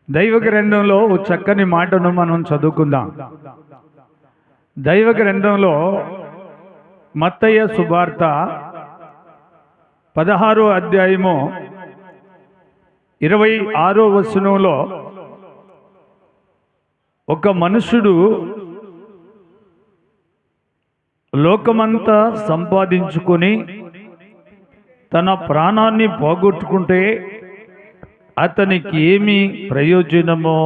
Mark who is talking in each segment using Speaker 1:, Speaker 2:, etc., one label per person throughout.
Speaker 1: దైవ గ్రంథంలో ఓ చక్కని మాటను మనం చదువుకుందాం. దైవ గ్రంథంలో మత్తయి సువార్త 16వ అధ్యాయము 26వ వచనంలో ఒక మనుషుడు లోకమంతా సంపాదించుకొని తన ప్రాణాన్ని పోగొట్టుకుంటే అతనికి ఏమి ప్రయోజనమో?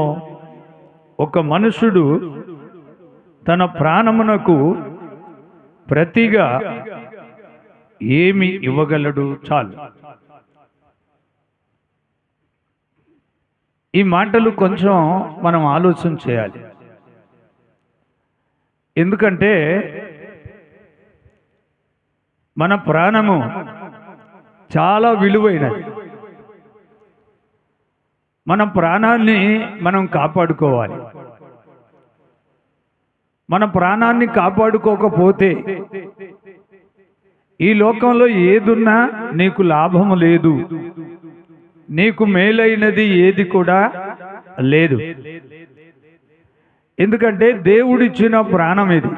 Speaker 1: ఒక మనుషుడు తన ప్రాణమునకు ప్రతిగా ఏమి ఇవ్వగలడు? చాలు. ఈ మాటలు కొంచెం మనం ఆలోచన చేయాలి. ఎందుకంటే మన ప్రాణము చాలా విలువైనది. మన ప్రాణాన్ని మనం కాపాడుకోవాలి. మన ప్రాణాన్ని కాపాడుకోకపోతే ఈ లోకంలో ఏదున్నా నీకు లాభము లేదు, నీకు మేలైనది ఏది కూడా లేదు. ఎందుకంటే దేవుడిచ్చిన ప్రాణం ఇది.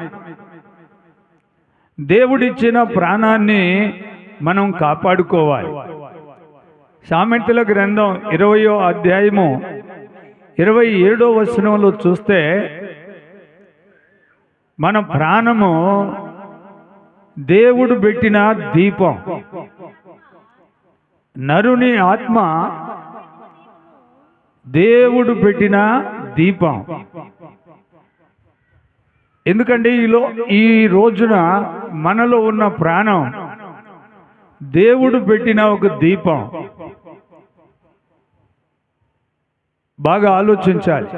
Speaker 1: దేవుడిచ్చిన ప్రాణాన్ని మనం కాపాడుకోవాలి. సామెతల గ్రంథం 20వ అధ్యాయము 27వ వచనంలో చూస్తే మన ప్రాణము దేవుడు పెట్టిన దీపం. నరుని ఆత్మ దేవుడు పెట్టిన దీపం. ఎందుకంటే ఈ రోజున మనలో ఉన్న ప్రాణం దేవుడు పెట్టిన ఒక దీపం. బాగా ఆలోచించాలి.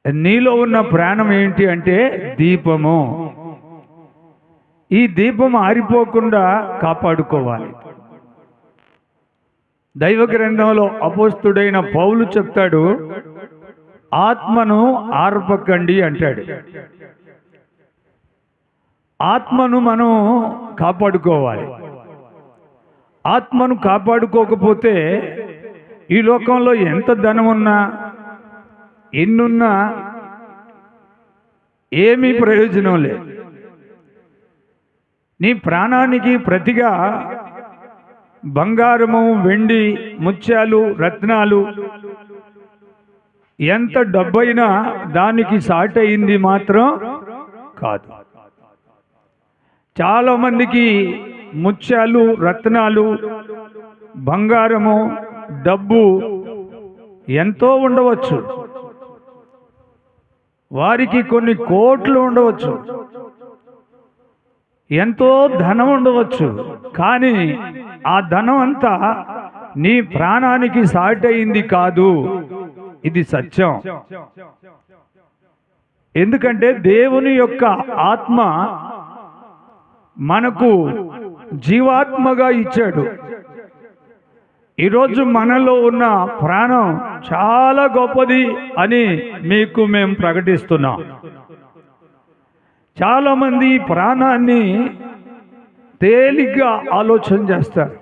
Speaker 1: నీలో ఉన్న ప్రాణం ఏంటి అంటే దీపము. ఈ దీపం ఆరిపోకుండా కాపాడుకోవాలి. దైవ గ్రంథంలో అపోస్తుడైన పౌలు చెప్తాడు, ఆత్మను ఆర్పకండి అంటాడు. ఆత్మను మనం కాపాడుకోవాలి. ఆత్మను కాపాడుకోకపోతే ఈ లోకంలో ఎంత ధనం ఉన్నా ఎన్నున్నా ఏమీ ప్రయోజనం లేదు. నీ ప్రాణానికి ప్రతిగా బంగారము, వెండి, ముత్యాలు, రత్నాలు, ఎంత డబ్బైనా దానికి సాటి అయింది మాత్రం కాదు. చాలా మందికి ముత్యాలు, రత్నాలు, బంగారము, డబ్బు ఎంతో ఉండవచ్చు. వారికి కొన్ని కోట్లు ఉండవచ్చు, ఎంతో ధనం ఉండవచ్చు. కానీ ఆ ధనం అంతా నీ ప్రాణానికి సాటి అయింది కాదు. ఇది సత్యం. ఎందుకంటే దేవుని యొక్క ఆత్మ మనకు జీవాత్మగా ఇచ్చాడు. ఈరోజు మనలో ఉన్న ప్రాణం చాలా గొప్పది అని మేము ప్రకటిస్తున్నాం. చాలామంది ప్రాణాన్ని తేలిగ్గా ఆలోచన చేస్తారు.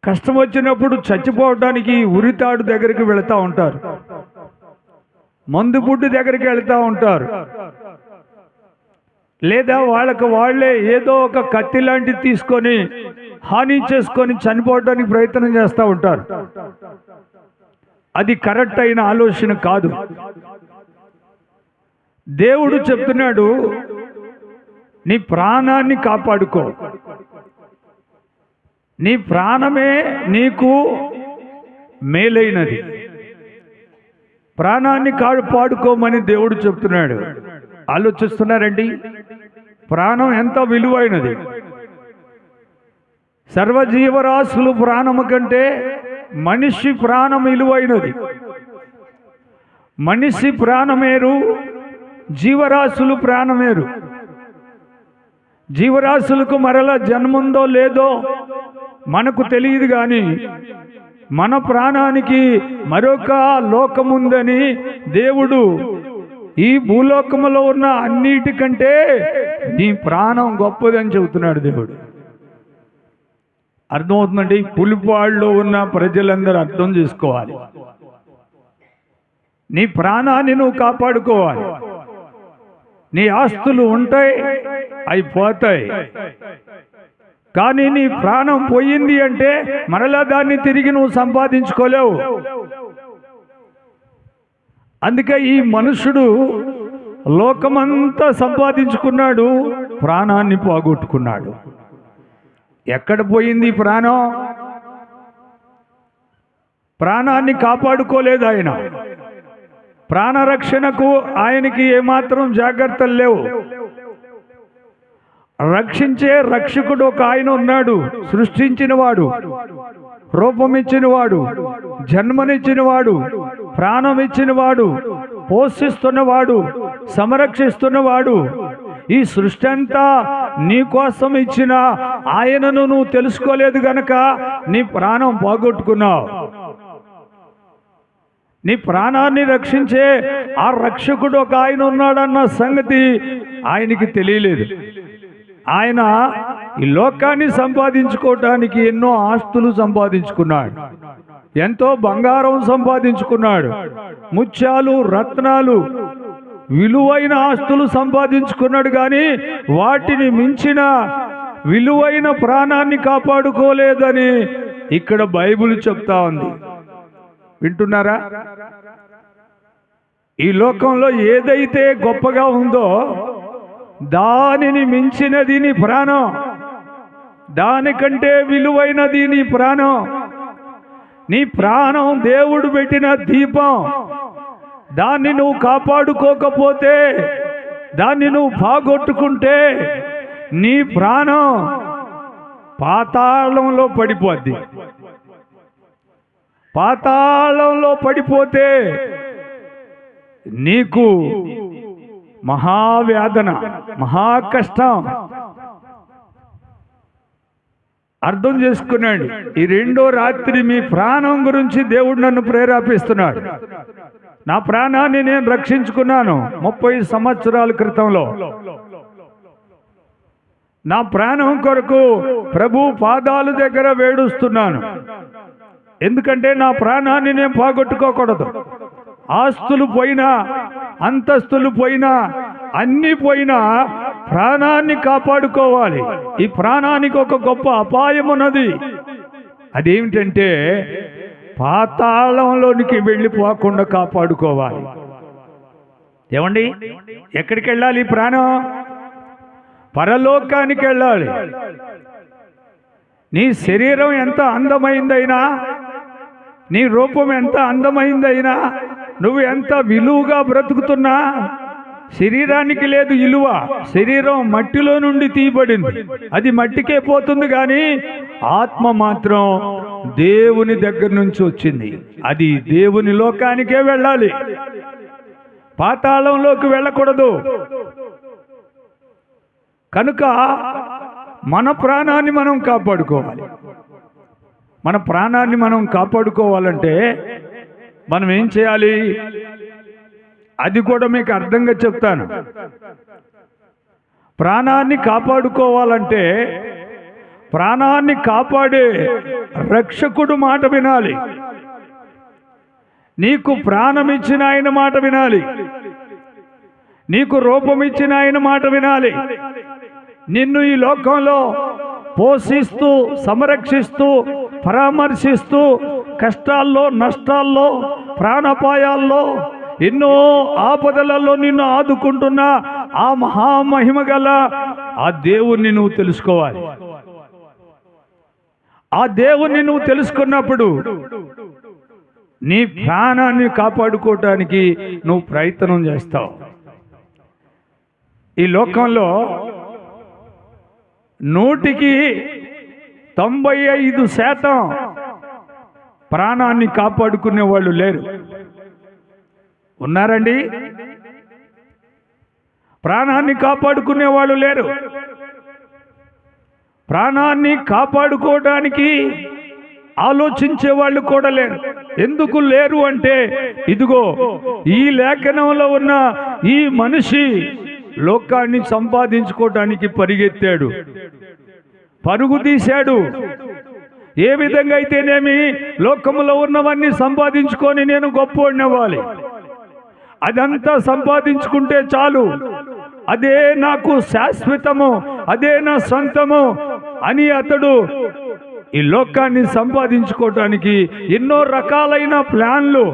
Speaker 1: కష్టం వచ్చినప్పుడు చచ్చిపోవడానికి ఉరితాడు దగ్గరికి వెళుతూ ఉంటారు, మందు బుడ్డు దగ్గరికి వెళుతూ ఉంటారు, లేదా వాళ్ళే ఏదో ఒక కత్తి లాంటిది తీసుకొని హాని చేసుకొని చనిపోవడానికి ప్రయత్నం చేస్తూ ఉంటారు. అది కరెక్ట్ అయిన ఆలోచన కాదు. దేవుడు చెప్తున్నాడు, నీ ప్రాణాన్ని కాపాడుకో. నీ ప్రాణమే నీకు మేలైనది. ప్రాణాన్ని కాపాడుకోమని దేవుడు చెప్తున్నాడు. ఆలోచిస్తున్నారండి? ప్రాణం ఎంత విలువైనది. సర్వజీవరాశులు ప్రాణము కంటే మనిషి ప్రాణం విలువైనది. మనిషి ప్రాణమేరు, జీవరాశులు ప్రాణమేరు. జీవరాశులకు మరలా జన్ముందో లేదో మనకు తెలియదు, కానీ మన ప్రాణానికి మరొక లోకముందని దేవుడు ఈ భూలోకములో ఉన్న అన్నిటికంటే నీ ప్రాణం గొప్పదని చెబుతున్నాడు దేవుడు. అర్థమవుతుందండి. పులిపాడులో ఉన్న ప్రజలందరూ అర్థం చేసుకోవాలి. నీ ప్రాణాన్ని నువ్వు కాపాడుకోవాలి. నీ ఆస్తులు ఉంటాయి, అవి పోతాయి. కానీ నీ ప్రాణం పోయింది అంటే మరలా దాన్ని తిరిగి నువ్వు సంపాదించుకోలేవు. అందుకే ఈ మనుషుడు లోకమంతా సంపాదించుకున్నాడు, ప్రాణాన్ని పోగొట్టుకున్నాడు. ఎక్కడ పోయింది ప్రాణం? ప్రాణాన్ని కాపాడుకోలేదు ఆయన. ప్రాణరక్షణకు ఆయనకి ఏమాత్రం జాగ్రత్తలు లేవు. రక్షించే రక్షకుడు ఒక ఆయన ఉన్నాడు. సృష్టించినవాడు, రూపమిచ్చినవాడు, జన్మనిచ్చినవాడు, ప్రాణం ఇచ్చినవాడు, పోషిస్తున్నవాడు, సంరక్షిస్తున్నవాడు. ఈ సృష్టి అంతా నీ కోసం ఇచ్చిన ఆయనను నువ్వు తెలుసుకోలేదు గనక నీ ప్రాణం పోగొట్టుకున్నావు. నీ ప్రాణాన్ని రక్షించే ఆ రక్షకుడు ఒక ఆయన ఉన్నాడన్న సంగతి ఆయనకి తెలియలేదు. ఆయన ఈ లోకాన్ని సంపాదించుకోవటానికి ఎన్నో ఆస్తులు సంపాదించుకున్నాడు, ఎంతో బంగారం సంపాదించుకున్నాడు, ముత్యాలు, రత్నాలు, విలువైన ఆస్తులు సంపాదించుకున్నాడు. కానీ వాటిని మించిన విలువైన ప్రాణాన్ని కాపాడుకోలేదని ఇక్కడ బైబిల్ చెప్తా ఉంది. వింటున్నారా? ఈ లోకంలో ఏదైతే గొప్పగా ఉందో దానిని మించినది నీ ప్రాణం, దానికంటే విలువైనది నీ ప్రాణం. నీ ప్రాణం దేవుడు పెట్టిన దీపం. దాన్ని నువ్వు కాపాడుకోకపోతే, దాన్ని నువ్వు పోగొట్టుకుంటే నీ ప్రాణం పాతాళంలో పడిపోద్ది. పాతాళంలో పడిపోతే నీకు మహావేదన, మహాకష్టం. అర్థం చేసుకున్నాడు. ఈ రెండో రాత్రి మీ ప్రాణం గురించి దేవుడు నన్ను ప్రేరేపిస్తున్నాడు. నా ప్రాణాన్ని నేను రక్షించుకున్నాను 30 సంవత్సరాల క్రితంలో. నా ప్రాణం కొరకు ప్రభు పాదాల దగ్గర వేడుస్తున్నాను. ఎందుకంటే నా ప్రాణాన్ని నేను పోగొట్టుకోకూడదు. ఆస్తులు పోయినా, అంతస్తులు పోయినా, అన్నీ పోయినా ప్రాణాన్ని కాపాడుకోవాలి. ఈ ప్రాణానికి ఒక గొప్ప అపాయం ఉన్నది. అదేమిటంటే పాతాళంలోనికి వెళ్ళిపోకుండా కాపాడుకోవాలి. ఏమండి, ఎక్కడికి వెళ్ళాలి? ఈ ప్రాణం పరలోకానికి వెళ్ళాలి. నీ శరీరం ఎంత అందమైందైనా, నీ రూపం ఎంత అందమైందైనా, నువ్వు ఎంత విలువగా బ్రతుకుతున్నా శరీరానికి లేదు విలువ. శరీరం మట్టిలో నుండి తీయబడింది, అది మట్టికే పోతుంది. కానీ ఆత్మ మాత్రం దేవుని దగ్గర నుంచి వచ్చింది. అది దేవుని లోకానికే వెళ్ళాలి, పాతాళంలోకి వెళ్ళకూడదు. కనుక మన ప్రాణాన్ని మనం కాపాడుకోవాలి. మన ప్రాణాన్ని మనం కాపాడుకోవాలంటే మనం ఏం చేయాలి? అది కూడా మీకు అర్థంగా చెప్తాను. ప్రాణాన్ని కాపాడుకోవాలంటే ప్రాణాన్ని కాపాడే రక్షకుడు మాట వినాలి. నీకు ప్రాణం ఇచ్చిన ఆయన మాట వినాలి. నీకు రూపం ఇచ్చిన ఆయన మాట వినాలి. నిన్ను ఈ లోకంలో పోషిస్తూ, సంరక్షిస్తూ, పరామర్శిస్తూ, కష్టాల్లో, నష్టాల్లో, ప్రాణాపాయాల్లో, ఎన్నో ఆపదలలో నిన్ను ఆదుకుంటున్న ఆ మహామహిమ గల ఆ దేవుణ్ణి నువ్వు తెలుసుకోవాలి. ఆ దేవుణ్ణి నువ్వు తెలుసుకున్నప్పుడు నీ ప్రాణాన్ని కాపాడుకోవటానికి నువ్వు ప్రయత్నం చేస్తావు. ఈ లోకంలో 95% ప్రాణాన్ని కాపాడుకునే వాళ్ళు లేరు. ఉన్నారండి? ప్రాణాన్ని కాపాడుకునే వాళ్ళు లేరు. ప్రాణాన్ని కాపాడుకోవడానికి ఆలోచించే వాళ్ళు కూడా లేరు. ఎందుకు లేరు అంటే, ఇదిగో ఈ లేఖనంలో ఉన్న ఈ మనిషి లోకాన్ని సంపాదించుకోవడానికి పరిగెత్తాడు, పరుగు తీశాడు. ఏ విధంగా అయితేనేమి లోకములో ఉన్నవన్నీ సంపాదించుకొని నేను గొప్పవాడిని అవ్వాలి, అదంతా సంపాదించుకుంటే చాలు, అదే నాకు శాశ్వతము, అదే నా సొంతము అని అతడు ఈ లోకాన్ని సంపాదించుకోవటానికి ఎన్నో రకాలైన ప్లాన్లు,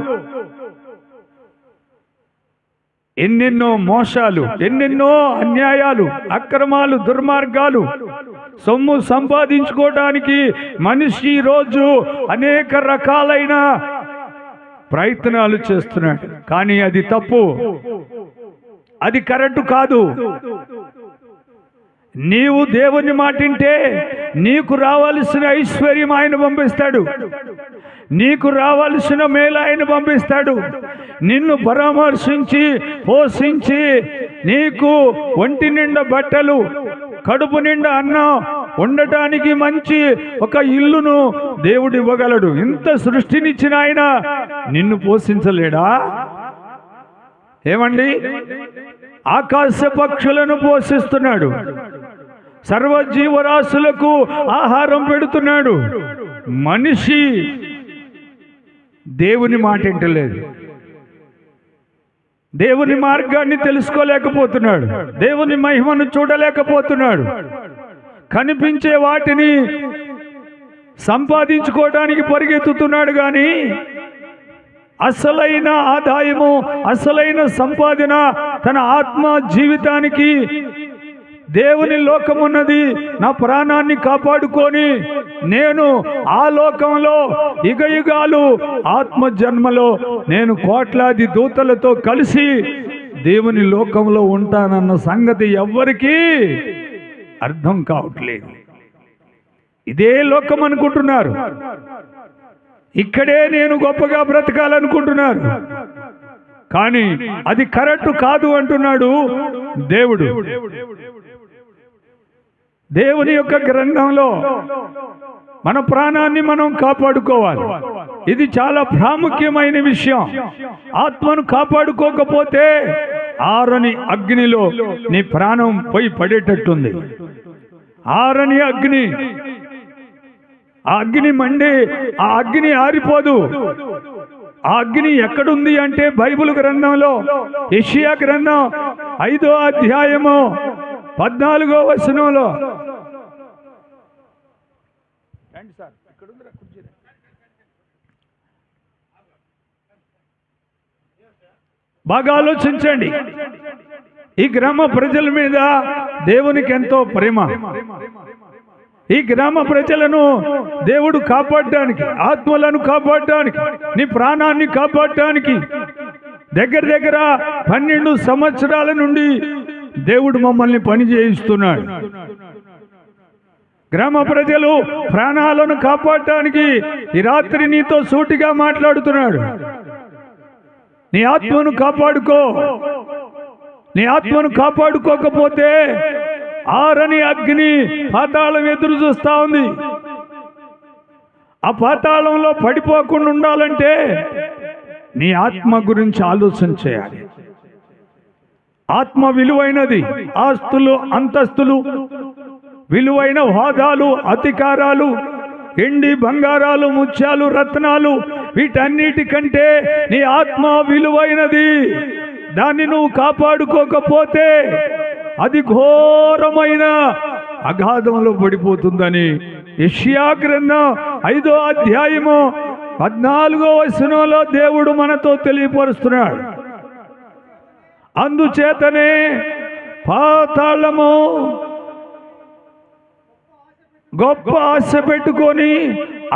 Speaker 1: ఎన్నెన్నో మోసాలు, ఎన్నెన్నో అన్యాయాలు, అక్రమాలు, దుర్మార్గాలు, సొమ్ము సంపాదించుకోవడానికి మనిషి రోజు అనేక రకాలైన ప్రయత్నాలు చేస్తున్నాడు. కానీ అది తప్పు, అది కరెక్ట్ కాదు. నీవు దేవుని మాటింటే నీకు రావాల్సిన ఐశ్వర్యం ఆయన పంపిస్తాడు, నీకు రావాల్సిన మేలు ఆయన పంపిస్తాడు. నిన్ను పరామర్శించి పోషించి నీకు ఒంటి నిండా బట్టలు, కడుపు నిండా అన్నం, ఉండటానికి మంచి ఒక ఇల్లును దేవుడు ఇవ్వగలడు. ఇంత సృష్టినిచ్చిన ఆయన నిన్ను పోషించలేడా? ఏమండి, ఆకాశ పక్షులను పోషిస్తున్నాడు, సర్వజీవరాశులకు ఆహారం పెడుతున్నాడు. మనిషి దేవుని మాట వింటలేదు, దేవుని మార్గాన్ని తెలుసుకోలేకపోతున్నాడు, దేవుని మహిమను చూడలేకపోతున్నాడు. కనిపించే వాటిని సంపాదించుకోవడానికి పరిగెత్తుతున్నాడు, కానీ అసలైన ఆదాయము, అసలైన సంపాదన తన ఆత్మ జీవితానికి దేవుని లోకమున్నది, నా ప్రాణాన్ని కాపాడుకొని నేను ఆ లోకంలో యుగయుగాలు ఆత్మ జన్మలో నేను కోట్లాది దూతలతో కలిసి దేవుని లోకంలో ఉంటానన్న సంగతి ఎవ్వరికీ అర్థం కావట్లేదు. ఇదే లోకం అనుకుంటున్నారు, ఇక్కడే నేను గొప్పగా బ్రతకాలనుకుంటున్నారు. కానీ అది కరెక్ట్ కాదు అంటున్నాడు దేవుడు. దేవుని యొక్క గ్రంథంలో మన ప్రాణాన్ని మనం కాపాడుకోవాలి. ఇది చాలా ప్రాముఖ్యమైన విషయం. ఆత్మను కాపాడుకోకపోతే ఆరని అగ్నిలో నీ ప్రాణం పోయి పడేటట్టుంది. ఆరని అగ్ని, ఆ అగ్ని మండి, ఆ అగ్ని ఆరిపోదు. ఆ అగ్ని ఎక్కడుంది అంటే బైబిల్ గ్రంథంలో యెషయా గ్రంథం 5వ అధ్యాయము 14వ వచనంలో బాగా ఆలోచించండి. ఈ గ్రామ ప్రజల మీద దేవునికి ఎంతో ప్రేమ. ఈ గ్రామ ప్రజలను దేవుడు కాపాడడానికి, ఆత్మలను కాపాడడానికి, నీ ప్రాణాన్ని కాపాడడానికి దగ్గర దగ్గర 12 సంవత్సరాల నుండి దేవుడు మమ్మల్ని పని చేయిస్తున్నాడు. గ్రామ ప్రజలు ప్రాణాలను కాపాడటానికి ఈ రాత్రి నీతో సూటిగా మాట్లాడుతున్నాడు. నీ ఆత్మను కాపాడుకో. నీ ఆత్మను కాపాడుకోకపోతే ఆరని అగ్ని పాతాళం ఎదురు చూస్తా ఉంది. ఆ పాతాళంలో పడిపోకుండా ఉండాలంటే నీ ఆత్మ గురించి ఆలోచన చేయాలి. ఆత్మ విలువైనది. ఆస్తులు, అంతస్తులు, విలువైన హోదాలు, అధికారాలు, ఎండి బంగారాలు, ముత్యాలు, రత్నాలు, వీటన్నిటికంటే నీ ఆత్మ విలువైనది. దాన్ని నువ్వు కాపాడుకోకపోతే అది ఘోరమైన అగాధంలో పడిపోతుందని యెషయా గ్రంథం 5వ అధ్యాయము 14వ వచనంలో దేవుడు మనతో తెలియపరుస్తున్నాడు. అందుచేతనే పాతాళము గొప్ప ఆశ పెట్టుకొని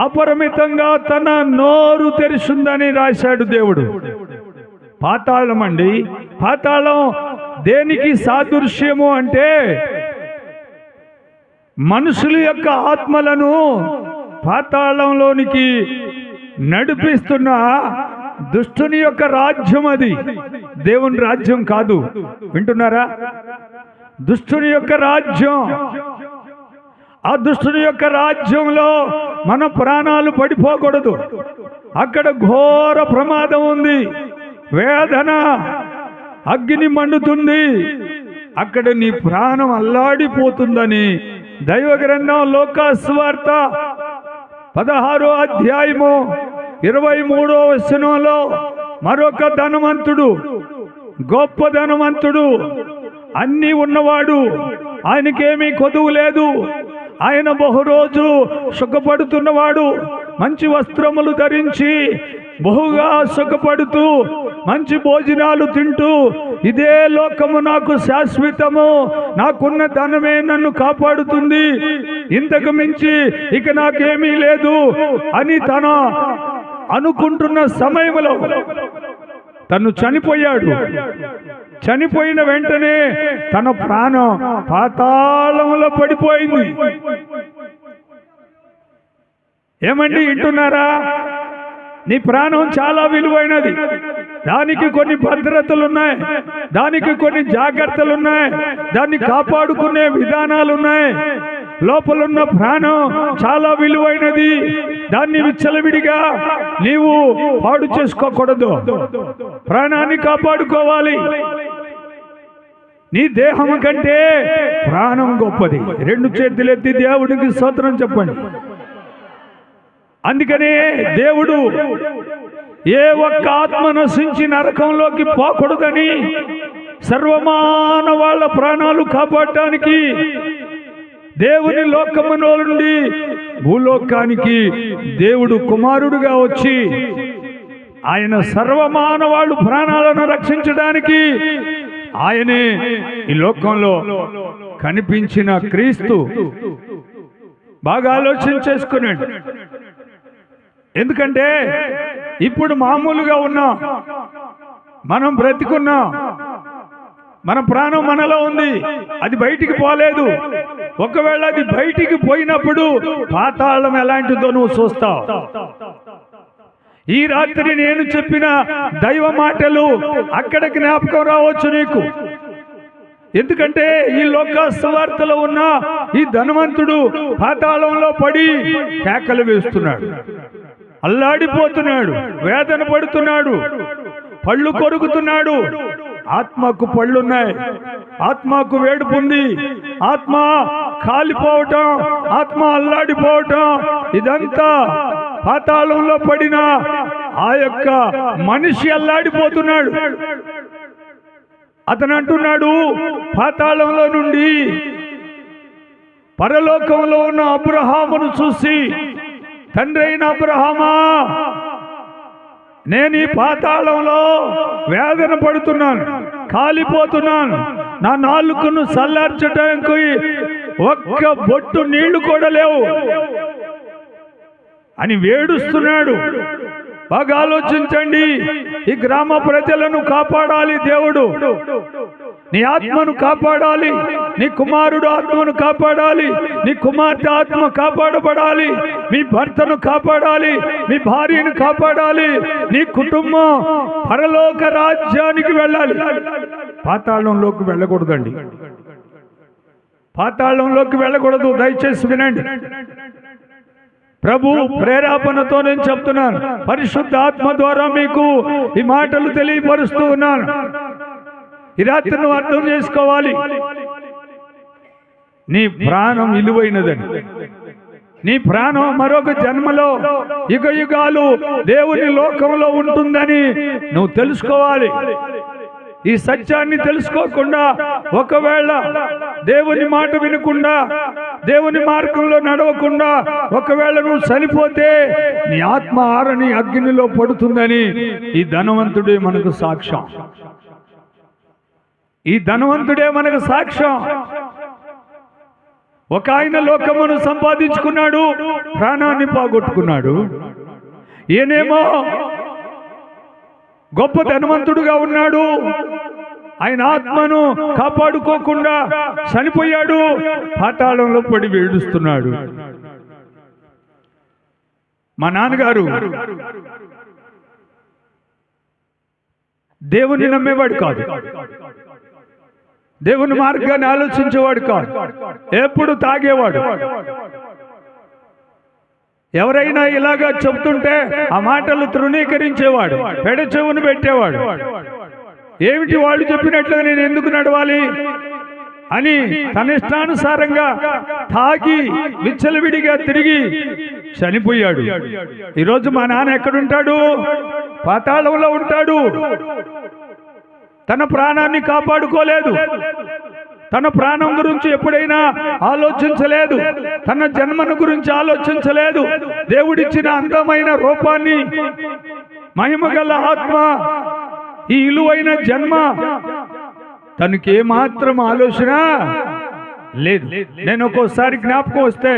Speaker 1: అపరిమితంగా తన నోరు తెరిచిందని రాశాడు దేవుడు. పాతాళం అండి, పాతాళం దేనికి సాదృశ్యము అంటే మనుషుల యొక్క ఆత్మలను పాతాళంలోనికి నడిపిస్తున్న దుష్టుని యొక్క రాజ్యం. అది దేవుని రాజ్యం కాదు. వింటున్నారా? దుష్టుని యొక్క రాజ్యం. ఆ దుష్టుని యొక్క రాజ్యంలో మన ప్రాణాలు పడిపోకూడదు. అక్కడ ఘోర ప్రమాదం ఉంది, వేదన, అగ్ని మండుతుంది. అక్కడ నీ ప్రాణం అల్లాడిపోతుందని దైవ గ్రంథం లోకాసువార్త 16వ అధ్యాయము 23వ వచనంలో మరొక ధనవంతుడు, గొప్ప ధనవంతుడు, అన్నీ ఉన్నవాడు, ఆయనకేమీ కొదువు లేదు, ఆయన బహురోజు సుఖపడుతున్నవాడు, మంచి వస్త్రములు ధరించి బహుగా సుఖపడుతూ మంచి భోజనాలు తింటూ, ఇదే లోకము నాకు శాశ్వతము, నాకున్న ధనమే నన్ను కాపాడుతుంది, ఇంతకు మించి ఇక నాకేమీ లేదు అని తన అనుకుంటున్న సమయంలో తను చనిపోయాడు. చనిపోయిన వెంటనే తన ప్రాణం పాతాళంలో పడిపోయింది. ఏమండి, వింటున్నారా? నీ ప్రాణం చాలా విలువైనది, దానికి కొన్ని భద్రతలున్నాయి, దానికి కొన్ని జాగ్రత్తలున్నాయి, దాన్ని కాపాడుకునే విధానాలున్నాయి. లోపలున్న ప్రాణం చాలా విలువైనది, దాన్ని విచ్చలవిడిగా నీవు పాడు చేసుకోకూడదు, ప్రాణాన్ని కాపాడుకోవాలి. నీ దేహం కంటే ప్రాణం గొప్పది. 2 చేతులెత్తి దేవుడికి స్తోత్రం చెప్పండి. అందుకనే దేవుడు ఏ ఒక్క ఆత్మ నశించి నరకంలోకి పోకూడదని సర్వమానవాళ్ల ప్రాణాలు కాపాడటానికి దేవుని లోకములో నుండి భూలోకానికి దేవుడు కుమారుడుగా వచ్చి ఆయన సర్వమానవాళ్ళు ప్రాణాలను రక్షించడానికి ఆయనే ఈ లోకంలో కనిపించిన క్రీస్తు. బాగా ఆలోచన చేసుకున్నాడు. ఎందుకంటే ఇప్పుడు మామూలుగా ఉన్నాం, మనం బ్రతికున్నాం, మన ప్రాణం మనలో ఉంది, అది బయటికి పోలేదు. ఒకవేళ అది బయటికి పోయినప్పుడు పాతాళం ఎలాంటిదో నువ్వు చూస్తావు. ఈ రాత్రి నేను చెప్పిన దైవ మాటలు అక్కడ జ్ఞాపకం రావచ్చు నీకు. ఎందుకంటే ఈ లోక సువార్తలో ఉన్న ఈ ధనవంతుడు పాతాళంలో పడి కేకలు వేస్తున్నాడు, అల్లాడిపోతున్నాడు, వేదన పడుతున్నాడు, పళ్ళు కొరుకుతున్నాడు. ఆత్మకు పళ్ళున్నాయి, ఆత్మకు వేడుపుంది, ఆత్మ కాలిపోవటం, ఆత్మ అల్లాడిపోవటం, ఇదంతా పాతాళంలో పడిన ఆ యొక్క మనిషి అల్లాడిపోతున్నాడు. అతను అంటున్నాడు, పాతాళంలో నుండి పరలోకంలో ఉన్న అబ్రహామును చూసి, తండ్రి అయిన అబ్రహామా, నేను ఈ పాతాళంలో వేదన పడుతున్నాను, కాలిపోతున్నాను, నా నాలుకను చల్లార్చడానికి ఒక్క బొట్టు నీళ్లు కూడా లేవు అని వేడుస్తున్నాడు. బాగా ఆలోచించండి. ఈ గ్రామ ప్రజలను కాపాడాలి దేవుడు, నీ ఆత్మను కాపాడాలి, నీ కుమారుడు ఆత్మను కాపాడాలి, నీ కుమార్తె ఆత్మ కాపాడబడాలి, మీ భర్తను కాపాడాలి, మీ భార్యను కాపాడాలి, నీ కుటుంబం పరలోక రాజ్యానికి వెళ్ళాలి. పాతాళంలోకి వెళ్ళకూడదండి, పాతాళంలోకి వెళ్ళకూడదు. దయచేసి వినండి. ప్రభు ప్రేరేపణతో నేను చెప్తున్నాను, పరిశుద్ధ ఆత్మ ద్వారా మీకు ఈ మాటలు తెలియపరుస్తూ ఉన్నాను. ఈ రాత్రి నువ్వు అర్థం చేసుకోవాలి, నీ ప్రాణం విలువైనదని. నీ ప్రాణం మరొక జన్మలో యుగ యుగాలు దేవుని లోకంలో ఉంటుందని నువ్వు తెలుసుకోవాలి. ఈ సత్యాన్ని తెలుసుకోకుండా, ఒకవేళ దేవుని మాట వినకుండా, దేవుని మార్గంలో నడవకుండా ఒకవేళ నువ్వు చనిపోతే నీ ఆత్మ ఆరని అగ్నిలో పడుతుందని ఈ ధనవంతుడే మనకు సాక్ష్యం. ఈ ధనవంతుడే మనకు సాక్ష్యం. ఒక ఆయన లోకమును సంపాదించుకున్నాడు, ప్రాణాన్ని పోగొట్టుకున్నాడు. ఈయనేమో గొప్ప ధనవంతుడుగా ఉన్నాడు, ఆయన ఆత్మను కాపాడుకోకుండా చనిపోయాడు, పాతాళంలో పడి వేడుస్తున్నాడు. మా నాన్నగారు దేవుని నమ్మేవాడు కాదు, దేవుని మార్గాన్ని ఆలోచించేవాడు కాదు, ఎప్పుడు తాగేవాడు. ఎవరైనా ఇలాగా చెప్తుంటే ఆ మాటలు తృణీకరించేవాడు, పెడ చెవును పెట్టేవాడు. ఏమిటి వాళ్ళు చెప్పినట్లుగా నేను ఎందుకు నడవాలి? అని తన ఇష్టానుసారంగా తాగి విచ్చలవిడిగా తిరిగి చనిపోయాడు. ఈరోజు మా నాన్న ఎక్కడుంటాడు? పాతాళంలో ఉంటాడు. తన ప్రాణాన్ని కాపాడుకోలేదు. తన ప్రాణం గురించి ఎప్పుడైనా ఆలోచించలేదు. తన జన్మను గురించి ఆలోచించలేదు. దేవుడిచ్చిన అందమైన రూపాన్ని, మహిమగల ఆత్మ, ఈ విలువైన జన్మ తనకి ఏమాత్రం ఆలోచన లేదు. నేను ఒక్కోసారి జ్ఞాపకం వస్తే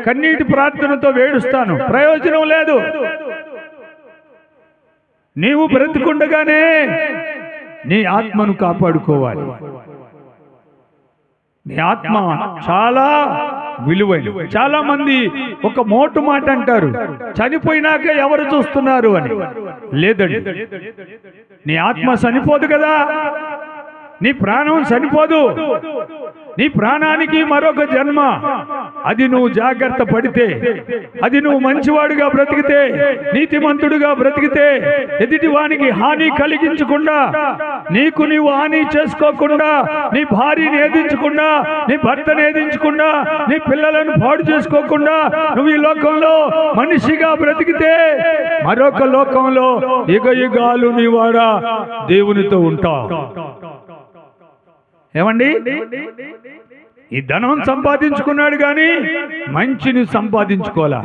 Speaker 1: కన్నీటి ప్రార్థనతో వేడుస్తాను. ప్రయోజనం లేదు. నీవు బ్రతికుండగానే నీ ఆత్మను కాపాడుకోవాలి. నీ ఆత్మ చాలా విలువైనది. చాలా మంది ఒక మోటు మాట అంటారు, చనిపోయినాక ఎవరు చూస్తున్నారు అని. లేదండి, నీ ఆత్మ చనిపోదు కదా, నీ ప్రాణం చనిపోదు. నీ ప్రాణానికి మరొక జన్మ. అది నువ్వు జాగ్రత్త పడితే, అది నువ్వు మంచివాడుగా బ్రతికితే, నీతిమంతుడుగా బ్రతికితే, ఎదుటివానికి హాని కలిగించకుండా, నీకు నీవు హాని చేసుకోకుండా, నీ భార్యని ఏదించకుండా, నీ భర్తను ఏదించకుండా, నీ పిల్లలను పాడు చేసుకోకుండా నువ్వు ఈ లోకంలో మనిషిగా బ్రతికితే మరొక లోకంలో యుగ యుగాలు నీవాడా దేవునితో ఉంటావు. ఏమండి, ఈ ధనం సంపాదించుకున్నాడు కానీ మంచిని సంపాదించుకోవాలా.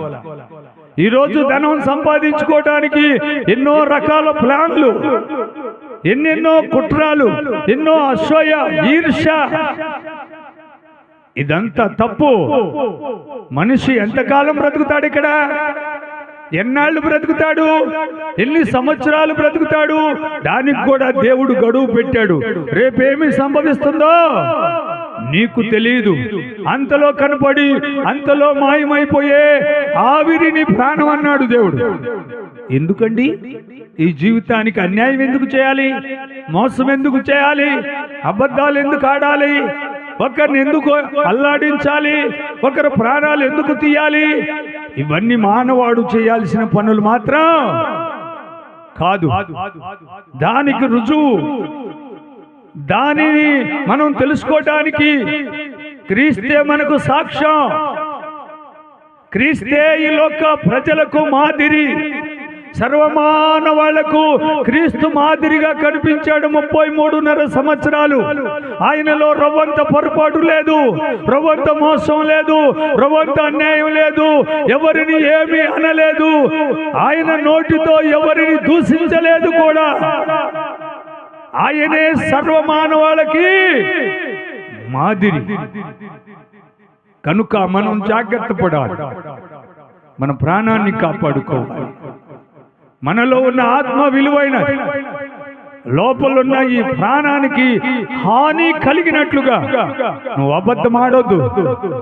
Speaker 1: ఈరోజు ధనం సంపాదించుకోవడానికి ఎన్నో రకాల ప్లాన్లు, ఎన్నెన్నో కుట్రాలు, ఎన్నో అసూయ, ఈర్ష్య. ఇదంతా తప్పు. మనిషి ఎంతకాలం బ్రతుకుతాడు? ఇక్కడ ఎన్నాళ్ళు బ్రతుకుతాడు? ఎన్ని సంవత్సరాలు బ్రతుకుతాడు? దానికి కూడా దేవుడు గడువు పెట్టాడు. రేపేమి సంభవిస్తుందో నీకు తెలియదు. అంతలో కనపడి అంతలో మాయమైపోయే ఆవిరిని ప్రాణం అన్నాడు దేవుడు. ఎందుకండి ఈ జీవితానికి అన్యాయం ఎందుకు చేయాలి? మోసం ఎందుకు చేయాలి? అబద్ధాలు ఎందుకు ఆడాలి? ఒకరిని ఎందుకు అల్లాడించాలి? ఒకరి ప్రాణాలు ఎందుకు తీయాలి? ఇవన్నీ మానవాడు చేయాల్సిన పనులు మాత్రం కాదు. దానికి రుజువు, దానిని మనం తెలుసుకోవడానికి క్రీస్తే మనకు సాక్ష్యం. క్రీస్తే ఈ లోక ప్రజలకు మాదిరి. సర్వమానవాళ్లకు క్రీస్తు మాదిరిగా కనిపించాడు. 33.5 సంవత్సరాలు ఆయనలో రవ్వంత పొరపాటు లేదు, రవ్వంత మోసం లేదు, రవ్వంత అన్యాయం లేదు. ఎవరిని ఏమీ అనలేదు. ఆయన నోటితో ఎవరిని దూషించలేదు కూడా. ఆయనే సర్వమానవాళకి మాదిరి. కనుక మనం జాగ్రత్త పడాలి. మన ప్రాణాన్ని కాపాడుకోవాలి. మనలో ఉన్న ఆత్మ విలువైనది. లోపలున్న ఈ ప్రాణానికి హాని కలిగినట్లుగా నువ్వు అబద్ధం ఆడొద్దు,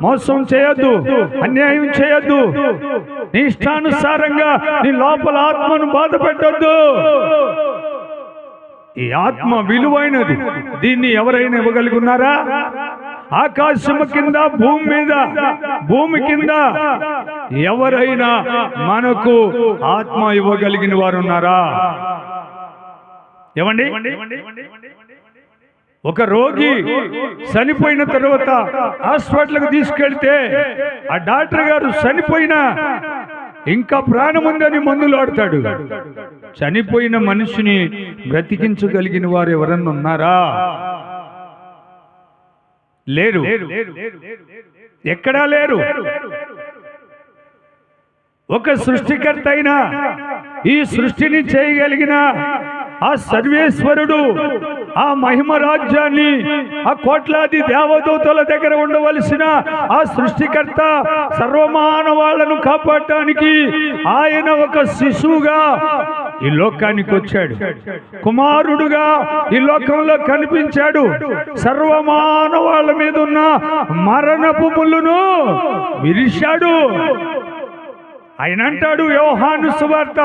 Speaker 1: మోసం చేయొద్దు, అన్యాయం చేయొద్దు. నీ ఇష్టానుసారంగా నీ లోపల ఆత్మను బాధ పెట్టొద్దు. ఈ ఆత్మ విలువైనది. దీన్ని ఎవరైనా ఇవ్వగలిగి ఉన్నారా? ఆకాశము కింద, భూమి మీద, భూమి కింద ఎవరైనా మనకు ఆత్మ ఇవ్వగలిగిన వారు ఉన్నారా? ఏమండి, ఒక రోగి చనిపోయిన తర్వాత హాస్పిటల్కి తీసుకెళ్తే ఆ డాక్టర్ గారు చనిపోయినా ఇంకా ప్రాణం ఉందని మందులు ఆడతాడు. చనిపోయిన మనిషిని బ్రతికించగలిగిన వారు ఎవరన్నా ఉన్నారా? లేరు, ఎక్కడా లేరు. ఒక సృష్టికర్త అయినా ఈ సృష్టిని చేయగలిగిన ఆ సర్వేశ్వరుడు, ఆ మహిమ రాజ్యాన్ని, ఆ కోట్లాది దేవదూతల దగ్గర ఉండవలసిన ఆ సృష్టికర్త సర్వమానవాళ్లను కాపాడటానికి ఆయన ఒక శిశువుగా ఈ లోకానికి వచ్చాడు. కుమారుడుగా ఈ లోకంలో కనిపించాడు. సర్వమానవాళ్ల మీద ఉన్న మరణపు ముళ్ళును విరిశాడు. ఆయన అంటాడు యోహాను సువార్త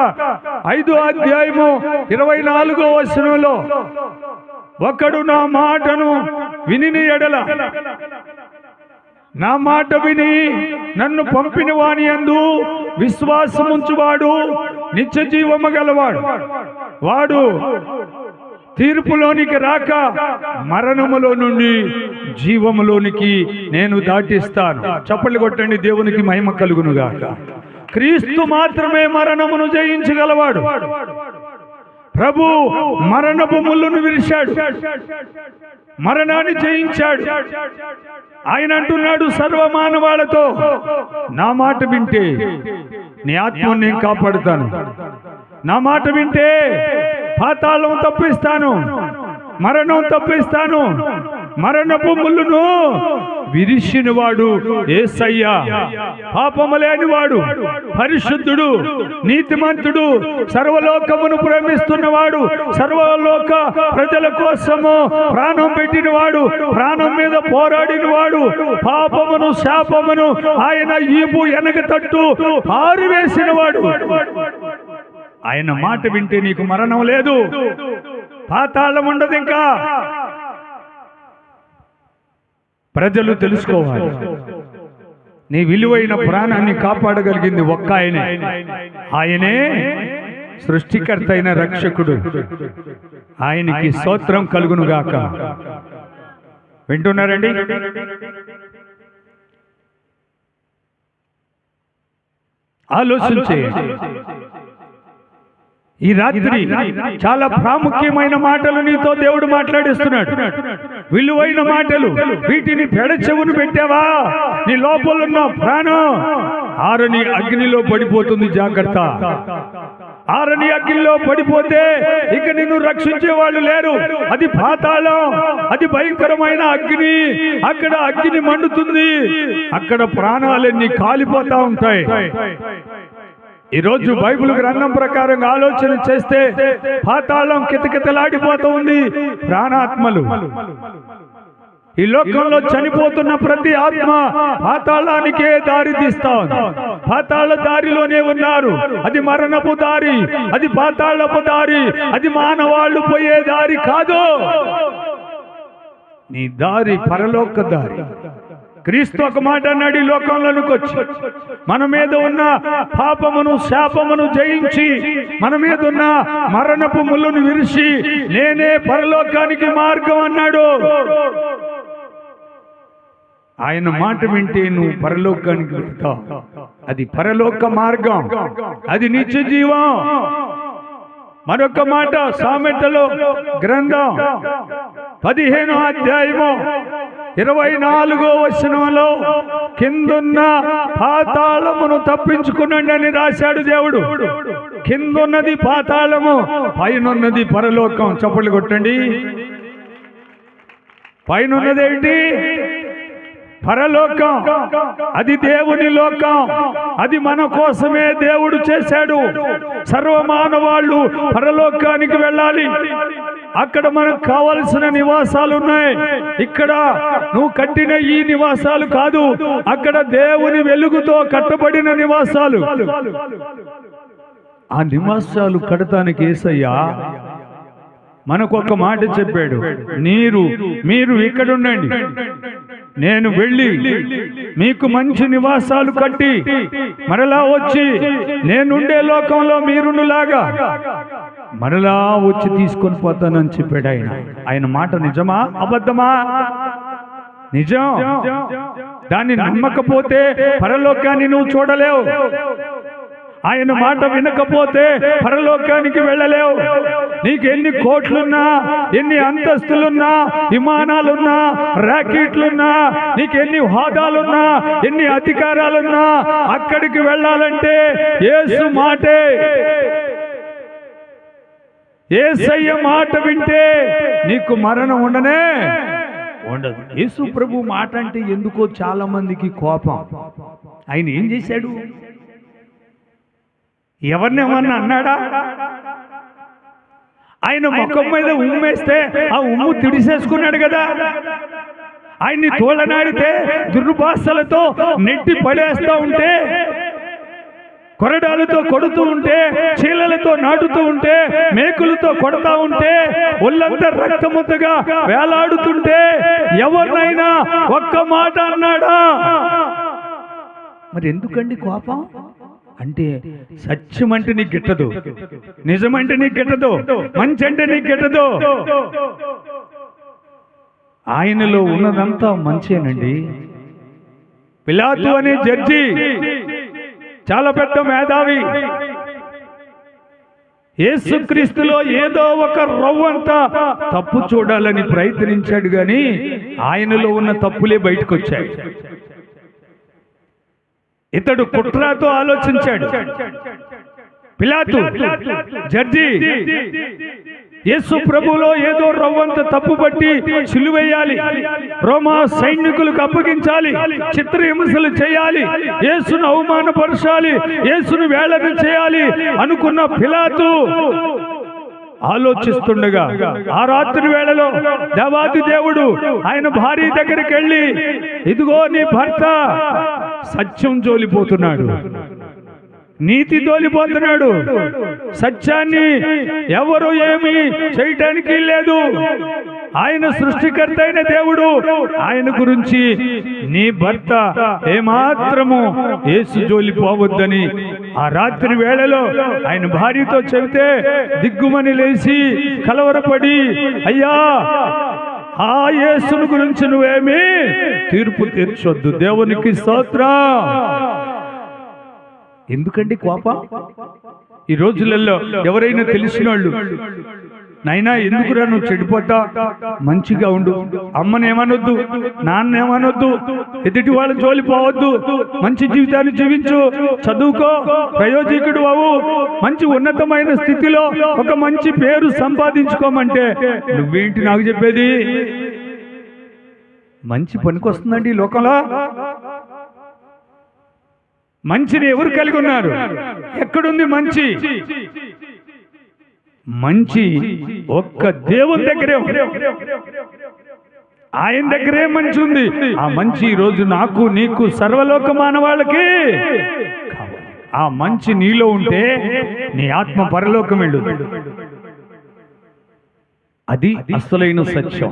Speaker 1: 5వ అధ్యాయము 24వ వచనంలో, ఒకడు నా మాటను విని ఎడల, నా మాట విని నన్ను పంపిన వాని యందు విశ్వాసముంచువాడు నిత్య జీవము గలవాడు. వాడు తీర్పులోనికి రాక మరణములో నుండి జీవములోనికి నేను దాటిస్తాను. చప్పట్లు కొట్టండి, దేవునికి మహిమ కలుగునుగాక. క్రీస్తు మాత్రమే మరణమును జయించగలవాడు. ప్రభు మరణపు ముళ్ళును విరిశాడు, మరణాన్ని జయించాడు. ఆయన అంటున్నాడు సర్వమానవాళతో, నా మాట వింటే నీ ఆత్మను నేను కాపాడుతాను, నా మాట వింటే పాతాళం తప్పిస్తాను, మరణం తప్పిస్తాను. మరణపు ముళ్ళును విరిసినవాడు యేసయ్య. పాపము లేనివాడు, పరిశుద్ధుడు, నీతిమంతుడు, సర్వలోకమును ప్రేమిస్తున్నవాడు, సర్వలోక ప్రజల కోసము ప్రాణం పెట్టినవాడు, ప్రాణం మీద పోరాడినవాడు, పాపమును శాపమును ఆయన ఈపు వెనక తట్టు పారివేసినవాడు. ఆయన మాట వింటే నీకు మరణం లేదు, పాతాళం ఉండదు. ఇంకా ప్రజలు తెలుసుకోవాలి, నీ విలువైన ప్రాణాన్ని కాపాడగలిగింది ఒక్క ఆయనే. ఆయనే సృష్టికర్త అయిన రక్షకుడు. ఆయనకి స్తోత్రం కలుగునుగాక. వింటున్నారండి? ఆలోచించేయండి. ఈ రాత్రి చాలా ప్రాముఖ్యమైన మాటలు నీతో దేవుడు మాట్లాడిస్తున్నాడు. విలువైన మాటలు. వీటిని పెడచెవును పెట్టావా, నీ లోపలున్న ప్రాణం ఆరని అగ్నిలో పడిపోతుంది. జాగ్రత్త. ఆరని అగ్నిలో పడిపోతే ఇక నిన్ను రక్షించే వాళ్ళు లేరు. అది పాతాళం, అది భయంకరమైన అగ్ని. అక్కడ అగ్ని మండుతుంది, అక్కడ ప్రాణాలన్నీ కాలిపోతా ఉంటాయి. ఈరోజు బైబిల్ గ్రంథం ప్రకారం ఆలోచన చేస్తే పాతాళం కితకితలాడిపోతూ ఉంది. ప్రాణాత్మలు ఈ లోకంలో చనిపోతున్న ప్రతి ఆత్మ పాతాళానికే దారి తీస్తా ఉంది. పాతాళ దారిలోనే ఉన్నారు. అది మరణపు దారి, అది పాతాళపు దారి, అది మానవాళ్ళు పోయే దారి కాదు. నీ దారి పరలోక దారి. క్రీస్తు ఒక మాట అన్నాడు, ఈ లోకంలోనికి వచ్చి మన మీద ఉన్న పాపమును శాపమును జయించి, మన మీద ఉన్న మరణపు ముళ్ళును విరిచి, నేనే పరలోకానికి మార్గం అన్నాడు. ఆయన మాట వింటే నువ్వు పరలోకానికి వెళ్తావు. అది పరలోక మార్గం, అది నిత్య జీవం. మరొక మాట సామెతలో గ్రంథం 15వ అధ్యాయము 24వ వచనంలో, కిందున్న పాతాళమును తప్పించుకునండి అని రాశాడు దేవుడు. కిందున్నది పాతాళము, పైనున్నది పరలోకం. చప్పట్లు కొట్టండి. పైనున్నదేంటి? పరలోకం. అది దేవుని లోకం, అది మన కోసమే దేవుడు చేశాడు. సర్వమానవాళ్ళు పరలోకానికి వెళ్ళాలి. అక్కడ మనకు కావలసిన నివాసాలు ఉన్నాయి. ఇక్కడ నువ్వు కట్టిన ఈ నివాసాలు కాదు, అక్కడ దేవుని వెలుగుతో కట్టబడిన నివాసాలు. ఆ నివాసాలు కడతానికి యేసయ్య మనకొక మాట చెప్పాడు, మీరు ఇక్కడ ఉండండి, నేను వెళ్ళి మీకు మంచి నివాసాలు కట్టి మరలా వచ్చి నేనుండే లోకంలో మీరుండులాగా మరలా వచ్చి తీసుకొని పోతానని చెప్పాడు ఆయన మాట నిజమా అబద్ధమా? నిజం. దాన్ని నమ్మకపోతే పరలోకాన్ని నువ్వు చూడలేవు. ఆయన మాట వినకపోతే పరలోకానికి వెళ్ళలేవు. నీకు ఎన్ని కోట్లున్నా, ఎన్ని అంతస్తులున్నా, విమానాలున్నా, ర్యాకెట్లున్నా, నీకు ఎన్ని హోదాలున్నా, ఎన్ని అధికారాలున్నా, అక్కడికి వెళ్ళాలంటే యేసు మాటే. యేసయ్య మాట వింటే నీకు మరణం ఉండనే ఉండదు. యేసు ప్రభు మాట అంటే ఎందుకో చాలా మందికి కోపం. ఆయన ఏం చేశాడు? ఎవరినేమన్నా అన్నాడా? ఆయన ముఖం మీద ఉమ్మేస్తే ఆ ఉమ్ము తిడిసేసుకున్నాడు కదా. ఆయన్ని తోలనాడితే దుర్భాషలతో నెట్టి పడేస్తూ ఉంటే, కొరడాలతో కొడుతూ ఉంటే, చీలలతో నాటుతూ ఉంటే, మేకులతో కొడతా ఉంటే, ఒళ్ళంతా రక్తముద్దగా వేలాడుతుంటే ఎవరినైనా ఒక్క మాట అన్నాడా? మరి ఎందుకండి కోపం? అంటే సత్యం అంటే నీకు గిట్టదు, నిజమంటే నీకు గిట్టదు, మంచి అంటే నీకు గిట్టదు. ఆయనలో ఉన్నదంతా మంచేనండి. పిలాతు అనే జడ్జి చాలా పెద్ద మేధావి. యేసుక్రీస్తులో ఏదో ఒక రవ్వంతా తప్పు చూడాలని ప్రయత్నించాడు, కానీ ఆయనలో ఉన్న తప్పులే బయటకు వచ్చాయి. ఇతడు కుట్రతో ఆలోచించాడు. పిలాతు జడ్జి యేసు ప్రభులో ఏదో రవ్వంత తప్పు పట్టి సిలువేయాలి, రోమా సైనికులకు అప్పగించాలి, చిత్రహింసలు చేయాలి, యేసును అవమానపరచాలి, యేసును వేళన చేయాలి అనుకున్న పిలాతు ఆలోచిస్తుండగా ఆ రాత్రి వేళలో దేవాది దేవుడు ఆయన భార్య దగ్గరికి వెళ్ళి, ఇదిగో నీ భర్త సత్యం జోలిపోతున్నాడు, నీతి తోలిపోతున్నాడు, సత్యాన్ని ఎవరు ఏమి చేయటానికి లేదు, ఆయన సృష్టికర్త అయిన దేవుడు, ఆయన గురించి నీ భర్త ఏమాత్రము యేసు జోలిపోవద్దని ఆ రాత్రి వేళలో ఆయన భార్యతో చెబితే దిగ్గుమని లేచి కలవరపడి, అయ్యా ఆ యేసుని గురించి నువ్వేమీ తీర్పు తీర్చొద్దు. దేవునికి స్తోత్రం. ఎందుకండి కోపం? ఈ రోజులలో ఎవరైనా తెలిసిన వాళ్ళు, నైనా ఎందుకురా నువ్వు చెడిపోతా, మంచిగా ఉండు, అమ్మనేమనొద్దు, నాన్నేమనొద్దు, ఎదుటి వాళ్ళ జోలి పోవద్దు, మంచి జీవితాన్ని జీవించు, చదువుకో, ప్రయోజకుడు అవు, మంచి ఉన్నతమైన స్థితిలో ఒక మంచి పేరు సంపాదించుకోమంటే నువ్వేంటి నాకు చెప్పేది? మంచి పనికొస్తుందండి ఈ లోకంలో? మంచిని ఎవరు కలిగి ఉన్నారు? ఎక్కడుంది మంచి? మంచి ఒక్క దేవుని దగ్గరే, ఆయన దగ్గరే మంచి ఉంది. ఆ మంచి ఈరోజు నాకు, నీకు, సర్వలోక మానవాళ్ళకి ఆ మంచి నీలో ఉంటే నీ ఆత్మ పరలోకం వెళ్ళు. అది అసలైన సత్యం.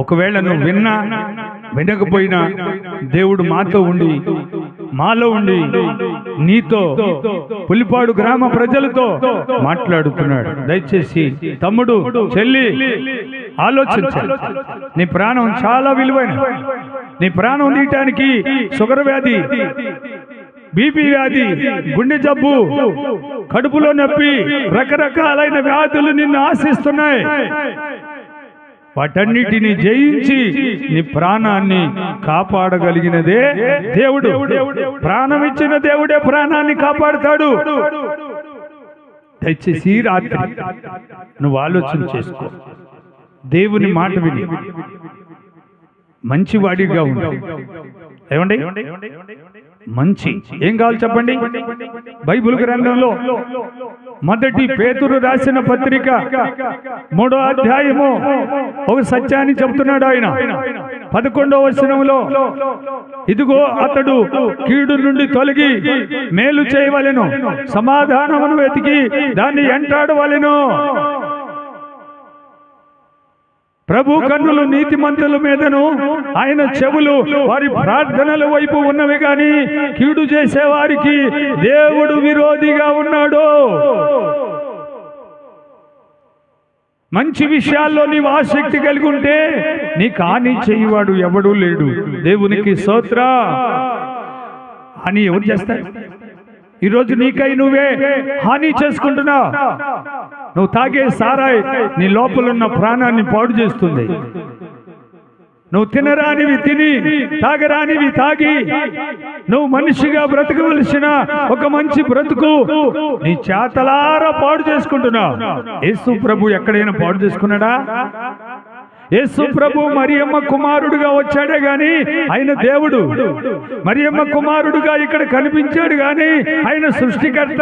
Speaker 1: ఒకవేళ నువ్వు విన్నా వినకపోయినా దేవుడు మాతో ఉండి, మాలో ఉండి, నీతో, పులిపాడు గ్రామ ప్రజలతో మాట్లాడుతున్నాడు. దయచేసి తమ్ముడు, చెల్లి ఆలోచించాలి. నీ ప్రాణం చాలా విలువైన. నీ ప్రాణం తీయటానికి షుగర్ వ్యాధి, బీపీ వ్యాధి, గుండె జబ్బు, కడుపులో నొప్పి, రకరకాలైన వ్యాధులు నిన్ను ఆశిస్తున్నాయి. వాటన్నిటిని జయించి నీ ప్రాణాన్ని కాపాడగలిగినదే దేవుడు. ప్రాణం ఇచ్చిన దేవుడే ప్రాణాన్ని కాపాడుతాడు. దయచేసి రాత్రి నువ్వు ఆలోచన చేసుకో, దేవుని మాట విని మంచివాడిగా ఉండు. ఏమండి? మంచి ఏం కావాలి చెప్పండి? బైబిల్ గ్రంథంలో మొదటి పేతురు రాసిన పత్రిక 3వ అధ్యాయము ఒక సత్యాన్ని చెబుతున్నాడు ఆయన. 11వ వచనంలో, ఇదిగో అతడు కీడు నుండి తొలగి మేలు చేయవలెను, సమాధానమును వెతికి దాన్ని వెంటాడవలెను. ప్రభు కన్నులు నీతిమంతుల మీదను, ఆయన చెవులు వారి ప్రార్థనల వైపు ఉన్నవి, కానీ కీడు చేసే వారికి దేవుడు విరోధిగా ఉన్నాడు. మంచి విషయాల్లో నీవు ఆసక్తి కలిగి ఉంటే నీకు హాని చేయవాడు ఎవడూ లేడు. దేవునికి స్తోత్రం. హాని ఎవరు చేస్తారు? ఈరోజు నీకై నువ్వే హాని చేసుకుంటున్నావు. నువ్వు తాగే సారాయి నీ లోపలున్న ప్రాణాన్ని పాడు చేస్తుంది. నువ్వు తినరానివి తిని, తాగరానివి తాగి, నువ్వు మనిషిగా బ్రతకవలసిన ఒక మంచి బ్రతుకు నీ చేతలారా పాడు చేసుకుంటున్నావు. యేసు ప్రభు ఎక్కడైనా పాడు చేసుకున్నాడా? యేసు ప్రభు మరియమ్మ కుమారుడుగా వచ్చాడే గాని ఆయన దేవుడు. మరియమ్మ కుమారుడుగా ఇక్కడ కనిపించాడు గాని ఆయన సృష్టికర్త.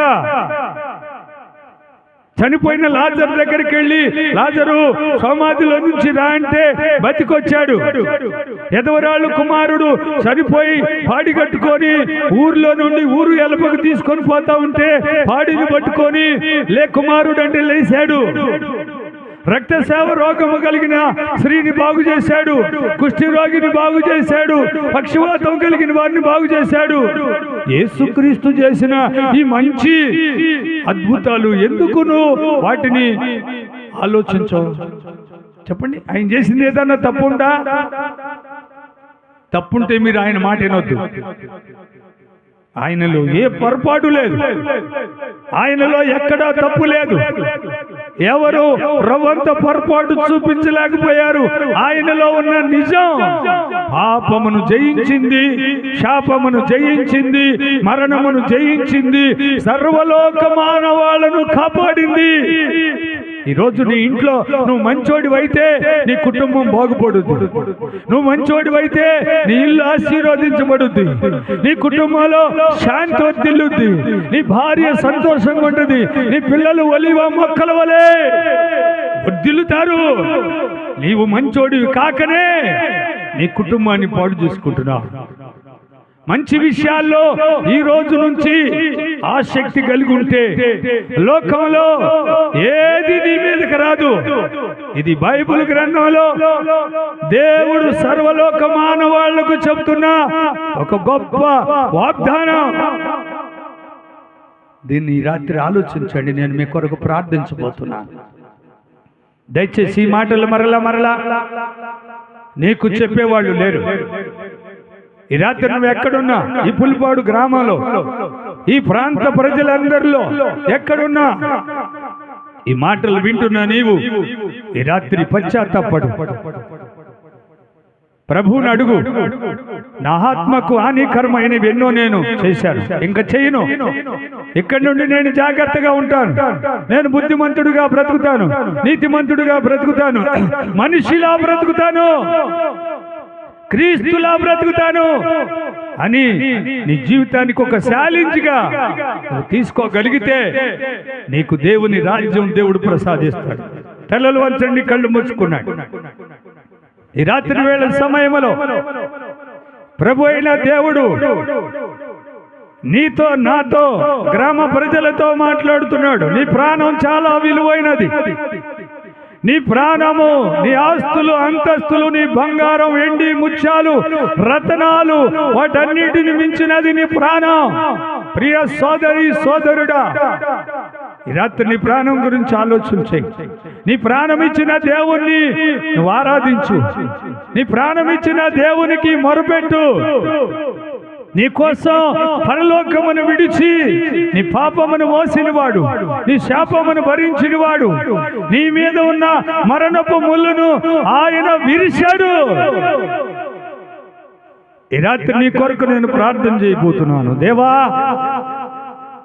Speaker 1: చనిపోయిన లాజరు దగ్గరికి వెళ్ళి, లాజరు సమాధిలో నుంచి రా అంటే బతికొచ్చాడు. ఎదవరాళ్ళు కుమారుడు చనిపోయి పాడి కట్టుకొని ఊర్లో నుండి ఊరు ఎలపకు తీసుకొని పోతా ఉంటే పాడిని పట్టుకొని లే కుమారుడు అంటే లేచాడు. రక్తసేవ రోగము కలిగిన స్త్రీని బాగు చేశాడు. కుష్ఠి రోగిని బాగు చేశాడు. పక్షవాతం కలిగిన వారిని బాగు చేశాడు. యేసుక్రీస్తు చేసిన ఈ మంచి అద్భుతాలు ఎందుకు నువ్వు వాటిని ఆలోచించవు? చెప్పండి, ఆయన చేసింది ఏదన్నా తప్పుందా? తప్పుంటే మీరు ఆయన మాట వినొద్దు. ఆయనలో ఏ పొరపాటు లేదు, ఆయనలో ఎక్కడా తప్పు లేదు. ఎవరు రవ్వంత పొరపాటు చూపించలేకపోయారు. ఆయనలో ఉన్న నిజం పాపమును జయించింది, శాపమును జయించింది, మరణమును జయించింది, సర్వలోక మానవాళ్ళను కాపాడింది. ఈరోజు నీ ఇంట్లో నువ్వు మంచోడివైతే నీ కుటుంబం బాగుపడుద్ది. నువ్వు మంచోడివైతే నీ ఇల్లు ఆశీర్వదించబడుద్ది. నీ కుటుంబంలో శాంతి వర్ధిల్లుద్ది. నీ భార్య సంతోషంగా ఉంటుంది. నీ పిల్లలు ఒలివ మొక్కల వలె వర్ధిల్లుతారు. నీవు మంచోడివి కాకనే నీ కుటుంబాన్ని పాడు చేసుకుంటున్నావు. మంచి విషయాల్లో ఈ రోజు నుంచి ఆసక్తి కలిగి ఉంటే లోకంలో ఏది నీ మీదకి రాదు. ఇది బైబిల్ గ్రంథంలో దేవుడు సర్వలోక మానవాళ్లకు చెబుతున్న ఒక గొప్ప వాగ్దానం. దీన్ని రాత్రి ఆలోచించండి. నేను మీ కొరకు ప్రార్థించబోతున్నాను. దయచేసి ఈ మాటలు మరలా నీకు చెప్పేవాళ్ళు లేరు. ఈ రాత్రి నువ్వు ఎక్కడున్నా, ఈ పులిపాడు గ్రామంలో, ఈ ప్రాంత ప్రజలందరిలో ఎక్కడున్నా ఈ మాటలు వింటున్నా నీవు ఈ రాత్రి పశ్చాత్తాపడు. ప్రభువుని అడుగు. నా ఆత్మకు హానికరమైనవి ఎన్నో నేను చేశాను, ఇంకా చేయను. ఇక్కడి నుండి నేను జాగ్రత్తగా ఉంటాను. నేను బుద్ధిమంతుడుగా బ్రతుకుతాను, నీతిమంతుడుగా బ్రతుకుతాను, మనిషిలా బ్రతుకుతాను, క్రీస్తులా బ్రతుకుతాను అని నీ జీవితానికి ఒక ఛాలెంజ్గా తీసుకోగలిగితే నీకు దేవుని రాజ్యం దేవుడు ప్రసాదిస్తాడు. తలలు వంచండి, కళ్ళు మూసుకున్నాడు. ఈ రాత్రి వేళ సమయంలో ప్రభు అయిన దేవుడు నీతో నాతో గ్రామ ప్రజలతో మాట్లాడుతున్నాడు. నీ ప్రాణం చాలా విలువైనది. నీ ప్రాణము, నీ ఆస్తులు, అంతస్తులు, నీ బంగారం, వెండి, ముత్యాలు, రత్నాలు, వాటన్నిటిని మించినది నీ ప్రాణం. ప్రియ సోదరి సోదరుడా, ఈ రాత్రి నీ ప్రాణం గురించి ఆలోచించే. నీ ప్రాణం ఇచ్చిన దేవుణ్ణి నువ్వు ఆరాధించు. నీ ప్రాణం ఇచ్చిన దేవునికి మొరపెట్టు. నీ కోసం పరలోకమును విడిచి నీ పాపమును మోసినవాడు, నీ శాపమును భరించినవాడు, నీ మీద ఉన్న మరణపు ముళ్ళును ఆయన విరిశాడు. ఈ రాత్రి నీ కొరకు నేను ప్రార్థన చేయబోతున్నాను. దేవా,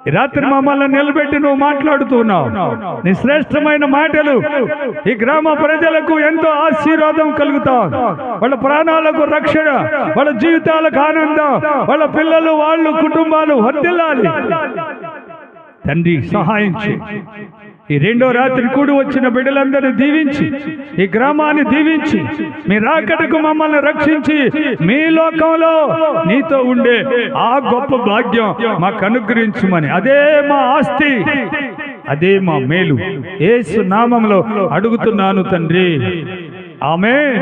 Speaker 1: ఈ రాత్రి మమ్మల్ని నిలబెట్టి నువ్వు మాట్లాడుతున్నావు. నీ శ్రేష్టమైన మాటలు ఈ గ్రామ ప్రజలకు ఎంతో ఆశీర్వాదం కలుగుతావు. వాళ్ళ ప్రాణాలకు రక్షణ, వాళ్ళ జీవితాలకు ఆనందం, వాళ్ళ పిల్లలు, వాళ్ళు, కుటుంబాలు వర్ధిల్లాలి. తండ్రి సహాయం చేయి. ఈ రెండో రాత్రి కూడి వచ్చిన బిడ్డలందరినీ దీవించి, ఈ గ్రామాన్ని దీవించి, మీ రాకడకు మమ్మల్ని రక్షించి మీ లోకంలో నీతో ఉండే ఆ గొప్ప భాగ్యం మాకు అనుగ్రహించుమని, అదే మా ఆస్తి, అదే మా మేలు. యేసు నామములో అడుగుతున్నాను తండ్రి, ఆమేన్.